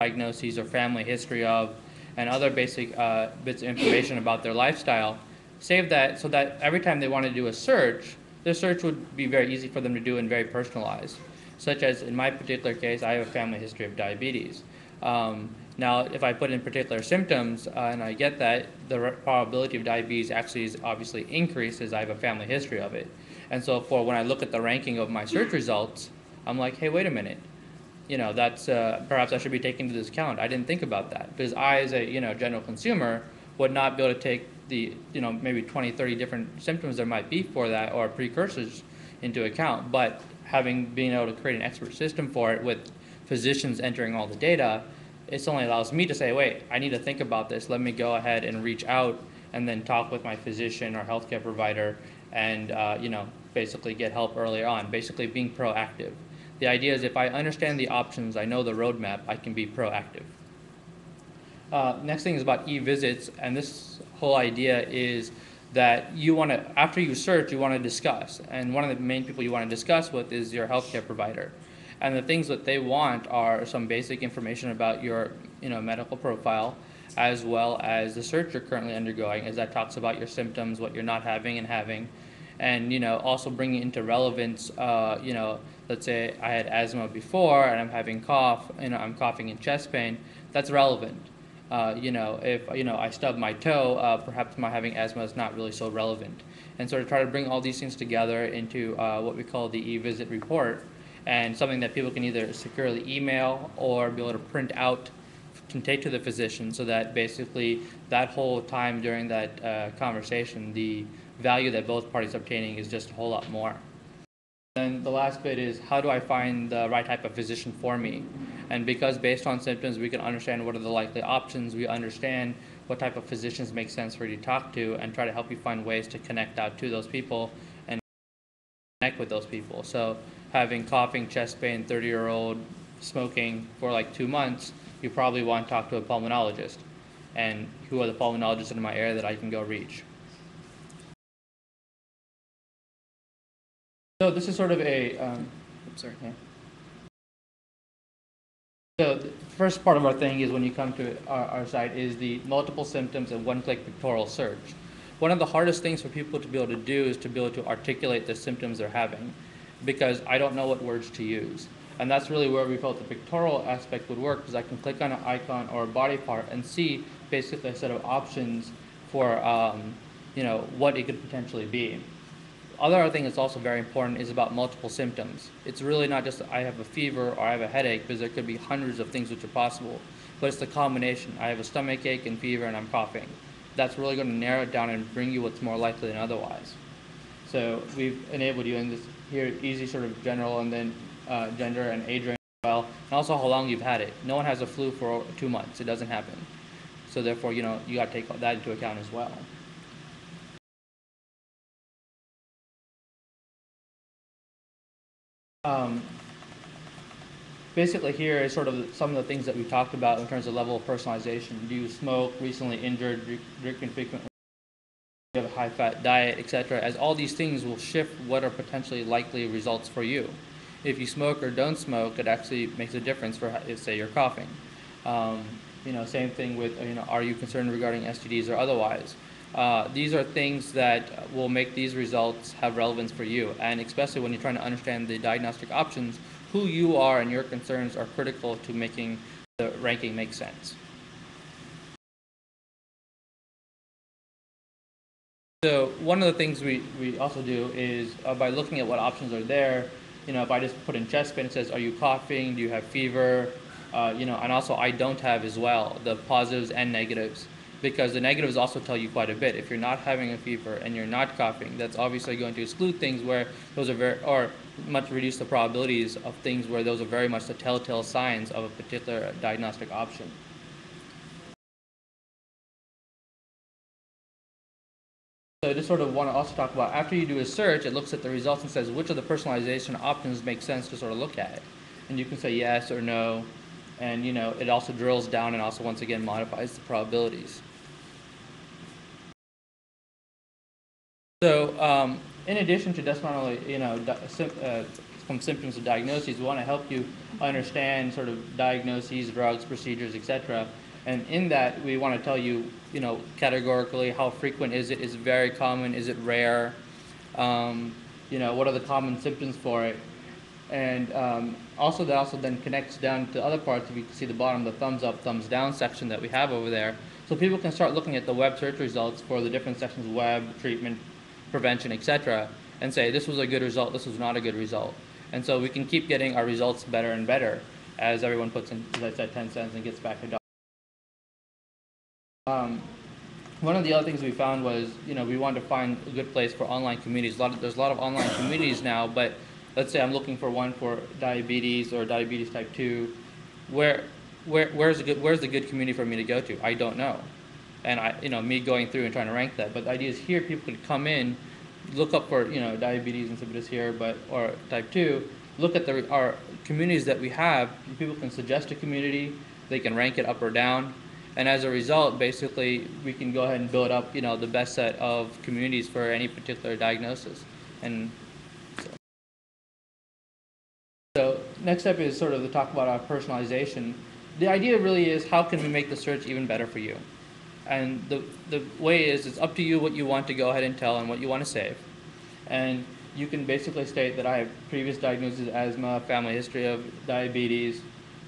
diagnoses or family history of, and other basic bits of information about their lifestyle. Save that so that every time they want to do a search, their search would be very easy for them to do and very personalized. Such as in my particular case, I have a family history of diabetes. Now, if I put in particular symptoms and I get that, the probability of diabetes actually is obviously increased as I have a family history of it. And so for when I look at the ranking of my search results, I'm like, hey, wait a minute. That's perhaps I should be taking into account. I didn't think about that because I, as a general consumer, would not be able to take the maybe 20, 30 different symptoms there might be for that or precursors into account. But having been able to create an expert system for it with physicians entering all the data, it only allows me to say, wait, I need to think about this. Let me go ahead and reach out and then talk with my physician or healthcare provider and basically get help earlier on. Basically being proactive. The idea is if I understand the options, I know the roadmap, I can be proactive. Next thing is about e-visits, and this whole idea is that you want to, after you search, you want to discuss. And one of the main people you want to discuss with is your healthcare provider. And the things that they want are some basic information about your medical profile, as well as the search you're currently undergoing, as that talks about your symptoms, what you're not having and having. And also bringing into relevance, let's say I had asthma before and I'm having cough, I'm coughing and chest pain, that's relevant. If I stub my toe, perhaps my having asthma is not really so relevant. And so to try to bring all these things together into what we call the e-visit report, and something that people can either securely email or be able to print out, can take to the physician, so that basically that whole time during that conversation, the value that both parties are obtaining is just a whole lot more. Then the last bit is, how do I find the right type of physician for me? And because based on symptoms, we can understand what are the likely options, we understand what type of physicians make sense for you to talk to, and try to help you find ways to connect out to those people and connect with those people. So having coughing, chest pain, 30-year-old, smoking for like 2 months, you probably want to talk to a pulmonologist. And who are the pulmonologists in my area that I can go reach? So this is sort of a, sorry. Yeah. So the first part of our thing is when you come to our site is the multiple symptoms and one-click pictorial search. One of the hardest things for people to be able to do is to be able to articulate the symptoms they're having, because I don't know what words to use. And that's really where we felt the pictorial aspect would work, because I can click on an icon or a body part and see basically a set of options for what it could potentially be. Other thing that's also very important is about multiple symptoms. It's really not just I have a fever or I have a headache, because there could be hundreds of things which are possible, but it's the combination. I have a stomach ache and fever and I'm coughing. That's really going to narrow it down and bring you what's more likely than otherwise. So we've enabled you in this here easy sort of general, and then gender and age range as well, and also how long you've had it. No one has a flu for 2 months. It doesn't happen. So therefore, you got to take that into account as well. Basically here is sort of some of the things that we talked about in terms of level of personalization. Do you smoke, recently injured, drinking frequently, you have a high-fat diet, etc. As all these things will shift what are potentially likely results for you. If you smoke or don't smoke, it actually makes a difference for, say, you're coughing. Same thing with, are you concerned regarding STDs or otherwise? These are things that will make these results have relevance for you, and especially when you're trying to understand the diagnostic options, who you are and your concerns are critical to making the ranking make sense. So one of the things we also do is by looking at what options are there, if I just put in chest pain, it says, are you coughing, do you have fever, and also I don't have as well, the positives and negatives. Because the negatives also tell you quite a bit. If you're not having a fever and you're not coughing, that's obviously going to exclude things where those are or much reduce the probabilities of things where those are very much the telltale signs of a particular diagnostic option. So I just sort of want to also talk about, after you do a search, it looks at the results and says which of the personalization options make sense to sort of look at. And you can say yes or no, and it also drills down and also once again modifies the probabilities. So in addition to just not only, from symptoms to diagnoses, we want to help you understand sort of diagnoses, drugs, procedures, etc. And in that, we want to tell you, categorically, how frequent is it? Is it very common? Is it rare? What are the common symptoms for it? And also that also then connects down to other parts. If you can see the bottom, the thumbs up, thumbs down section that we have over there. So people can start looking at the web search results for the different sections, web, treatment, prevention, etc., and say, this was a good result, this was not a good result. And so we can keep getting our results better and better as everyone puts in, as I said, 10 cents and gets back to dollars. One of the other things we found was, we wanted to find a good place for online communities. There's a lot of online communities now, but let's say I'm looking for one for diabetes or diabetes type 2. Where's the good community for me to go to? I don't know. And me going through and trying to rank that. But the idea is here people could come in, look up for, diabetes insipidus here, or type 2, look at our communities that we have. People can suggest a community, they can rank it up or down. And as a result, basically, we can go ahead and build up, the best set of communities for any particular diagnosis. And so next step is sort of to talk about our personalization. The idea really is, how can we make the search even better for you? And the way is, it's up to you what you want to go ahead and tell and what you want to save. And you can basically state that I have previous diagnoses of asthma, family history of diabetes,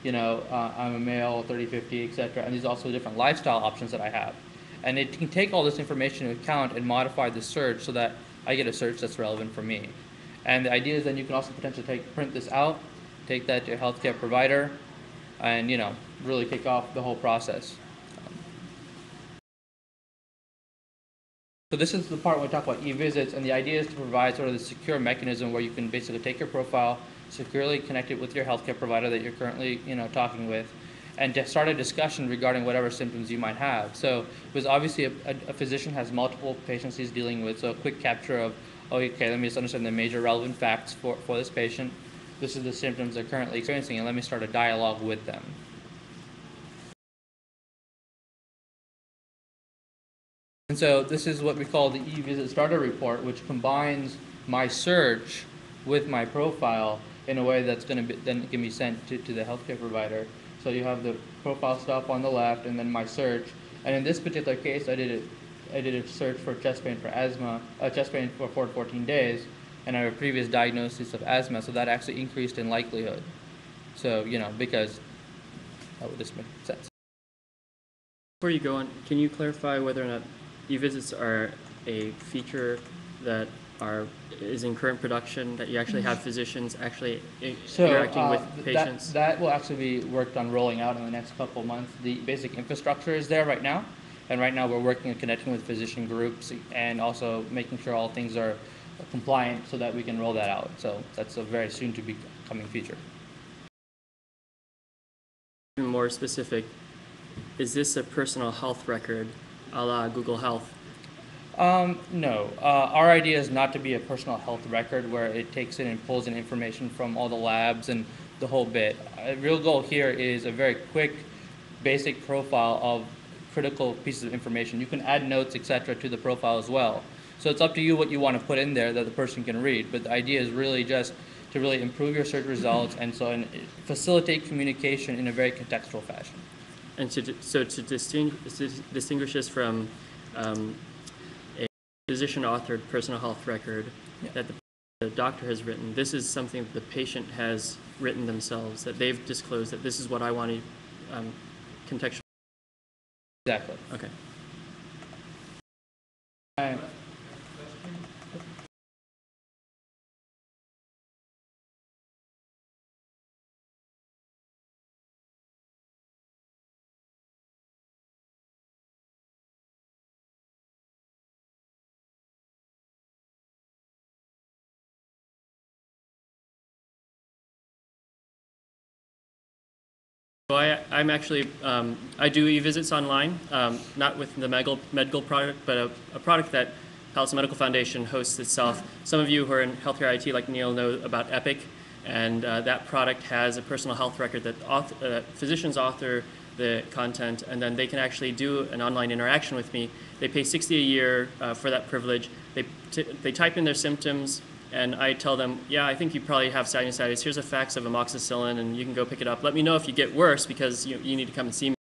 I'm a male, 30, 50, etc. And these are also different lifestyle options that I have. And it can take all this information into account and modify the search so that I get a search that's relevant for me. And the idea is then you can also potentially print this out, take that to your healthcare provider, and really kick off the whole process. So this is the part where we talk about e-visits, and the idea is to provide sort of the secure mechanism where you can basically take your profile, securely connect it with your healthcare provider that you're currently talking with, and to start a discussion regarding whatever symptoms you might have. So because obviously a physician has multiple patients he's dealing with, so a quick capture of, okay, let me just understand the major relevant facts for this patient. This is the symptoms they're currently experiencing, and let me start a dialogue with them. And so this is what we call the e-visit starter report, which combines my search with my profile in a way that's going to then can be sent to the healthcare provider. So you have the profile stuff on the left, and then my search. And in this particular case, I did a search for chest pain for asthma, chest pain for 4 to 14 days, and I have a previous diagnosis of asthma, so that actually increased in likelihood. So because that would just make sense. Before you go on, can you clarify whether or not e-visits are a feature that is in current production, that you actually have physicians actually interacting with patients? That will actually be worked on rolling out in the next couple of months. The basic infrastructure is there right now, and right now we're working on connecting with physician groups and also making sure all things are compliant so that we can roll that out. So that's a very soon to be coming feature. Even more specific, is this a personal health record a la Google Health? No. Our idea is not to be a personal health record where it takes in and pulls in information from all the labs and the whole bit. A real goal here is a very quick, basic profile of critical pieces of information. You can add notes, etc., to the profile as well. So it's up to you what you want to put in there that the person can read. But the idea is really just to really improve your search results and facilitate communication in a very contextual fashion. And to distinguish this from a physician-authored personal health record that the doctor has written, this is something that the patient has written themselves, that they've disclosed that this is what I want to contextualize. Exactly. Okay. So I'm actually, I do e-visits online, not with the medical product, but a product that Palace Medical Foundation hosts itself. Some of you who are in healthcare IT like Neil know about Epic, and that product has a personal health record that physicians author the content, and then they can actually do an online interaction with me. They pay $60 a year for that privilege. They type in their symptoms, and I tell them, yeah, I think you probably have sinusitis. Here's a fax of amoxicillin, and you can go pick it up. Let me know if you get worse, because you need to come and see me.